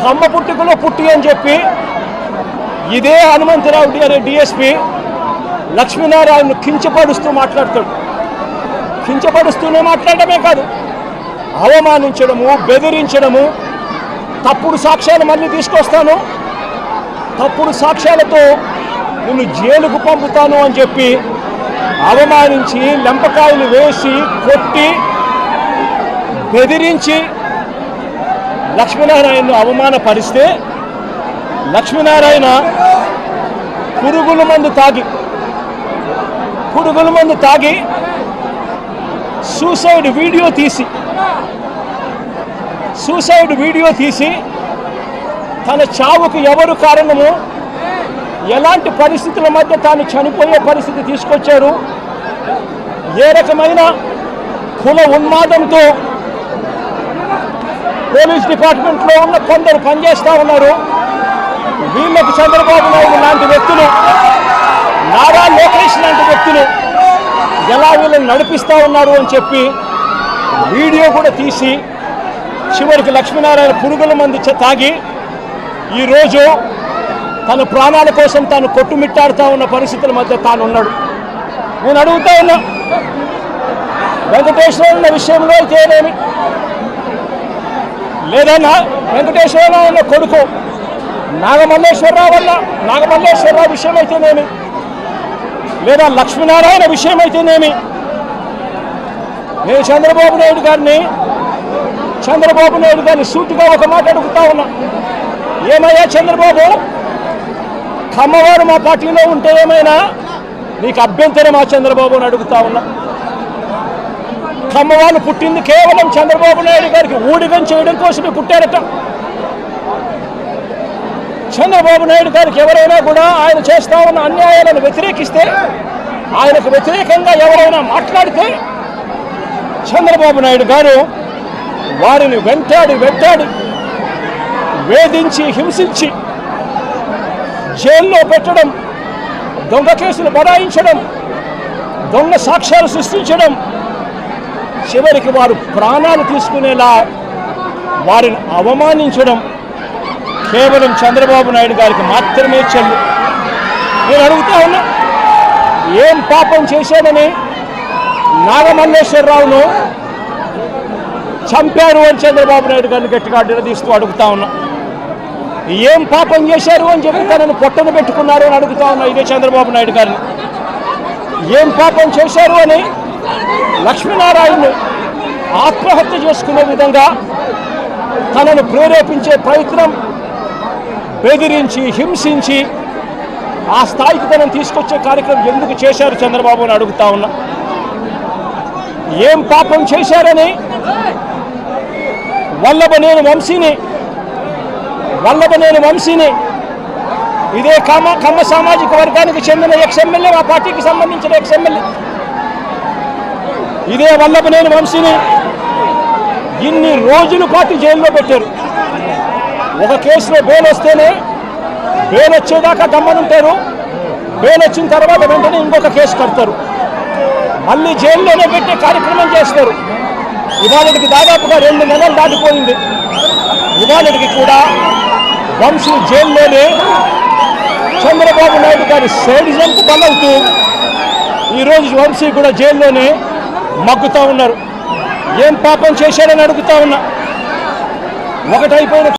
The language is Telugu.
కమ్మ పుట్టుకలో పుట్టి అని చెప్పి ఇదే హనుమంతరావు డిఎస్పీ లక్ష్మీనారాయణను కించపరుస్తూ మాట్లాడతాడు. కించపరుస్తూనే మాట్లాడమే కాదు, అవమానించడము, బెదిరించడము, తప్పుడు సాక్ష్యాలు మళ్ళీ తీసుకొస్తాను, తప్పుడు సాక్ష్యాలతో నిన్ను జైలుకు పంపుతాను అని చెప్పి అవమానించి లెంపకాయలు వేసి కొట్టి బెదిరించి లక్ష్మీనారాయణను అవమానపరిస్తే లక్ష్మీనారాయణ పురుగుల మందు తాగి సూసైడ్ వీడియో తీసి తన చావుకు ఎవరు కారణము, ఎలాంటి పరిస్థితుల మధ్య తాను చనిపోయే పరిస్థితి తీసుకొచ్చారు, ఏ రకమైన కుల ఉన్మాదంతో పోలీస్ డిపార్ట్మెంట్లో ఉన్న కొందరు పనిచేస్తూ ఉన్నారు, వీళ్ళకు చంద్రబాబు నాయుడు లాంటి వ్యక్తులు, నారా లోకేష్ లాంటి వ్యక్తులు ఎలా వీళ్ళని నడిపిస్తూ ఉన్నారు అని చెప్పి వీడియో కూడా తీసి చివరికి లక్ష్మీనారాయణ పురుగుల మందు తాగి ఈరోజు తన ప్రాణాల కోసం తాను కొట్టుమిట్టాడుతూ ఉన్న పరిస్థితుల మధ్య తాను ఉన్నాడు. నేను అడుగుతా ఉన్నా, వెంకటేశ్వర విషయంలో అయితేనేమి, లేదన్నా వెంకటేశ్వరరావు అన్న కొడుకు నాగమల్లేశ్వరరావు విషయం అయితేనేమి, లేదా లక్ష్మీనారాయణ విషయం అయితేనేమి, నేను చంద్రబాబు నాయుడు గారిని సూటిగా ఒక మాట అడుగుతా ఉన్నా. ఏమయ్యా చంద్రబాబు, కమ్మవారు మా పార్టీలో ఉంటే ఏమైనా నీకు అభ్యంతరమా చంద్రబాబు అని అడుగుతా ఉన్నా. కమ్మవాళ్ళు పుట్టింది కేవలం చంద్రబాబు నాయుడు గారికి ఊడిగం చేయడం కోసమే పుట్టారట. చంద్రబాబు నాయుడు గారికి ఎవరైనా కూడా ఆయన చేస్తా ఉన్న అన్యాయాలను వ్యతిరేకిస్తే, ఆయనకు వ్యతిరేకంగా ఎవరైనా మాట్లాడితే చంద్రబాబు నాయుడు గారు వారిని వెంటాడి వేధించి హింసించి జైల్లో పెట్టడం, దొంగ కేసులు బడాయించడం, దొంగ సాక్ష్యాలు సృష్టించడం, చివరికి వారు ప్రాణాలు తీసుకునేలా వారిని అవమానించడం కేవలం చంద్రబాబు నాయుడు గారికి మాత్రమే చెల్లు. నేను అడుగుతా ఉన్నా, ఏం పాపం చేశాడని నాగమల్లేశ్వరరావును చంపారు అని చంద్రబాబు నాయుడు గారిని గట్టిగా నిలదీస్తూ అడుగుతా ఉన్నా. ఏం పాపం చేశారు అని చెప్పి తనను పొట్టను పెట్టుకున్నారు అని అడుగుతా ఉన్నా ఇదే చంద్రబాబు నాయుడు గారిని. ఏం పాపం చేశారు అని లక్ష్మీనారాయణను ఆత్మహత్య చేసుకునే విధంగా తనను ప్రేరేపించే ప్రయత్నం, బెదిరించి హింసించి ఆ స్థాయికి తనను తీసుకొచ్చే కార్యక్రమం ఎందుకు చేశారు చంద్రబాబు అని అడుగుతా ఉన్నా. ఏం పాపం చేశారని వల్లభనేని వంశీని ఇదే కమ్మ సామాజిక వర్గానికి చెందిన ఎక్స్ఎమ్మెల్యే, మా పార్టీకి సంబంధించిన ఎక్స్ఎమ్మెల్యే, ఇదే వల్లభనేని వంశీని ఇన్ని రోజుల పాటు జైల్లో పెట్టారు. ఒక కేసులో బెయిల్ వస్తేనే, బెయిల్ వచ్చేదాకా గమ్మనుంటారు, బెయిల్ వచ్చిన తర్వాత వెంటనే ఇంకొక కేసు కడతారు, మళ్ళీ జైల్లోనే పెట్టే కార్యక్రమం చేస్తారు. ఇవాళకి దాదాపుగా 2 నెలలు దాటిపోయింది. ఇవాళకి కూడా వంశీ జైల్లోనే చంద్రబాబు నాయుడు గారి సేడిజంకు బలవుతూ ఈరోజు వంశీ కూడా జైల్లోనే మగ్గుతూ ఉన్నారు. ఏం పాపం చేశాడని అడుగుతా ఉన్నా. ఒకటైపోయిన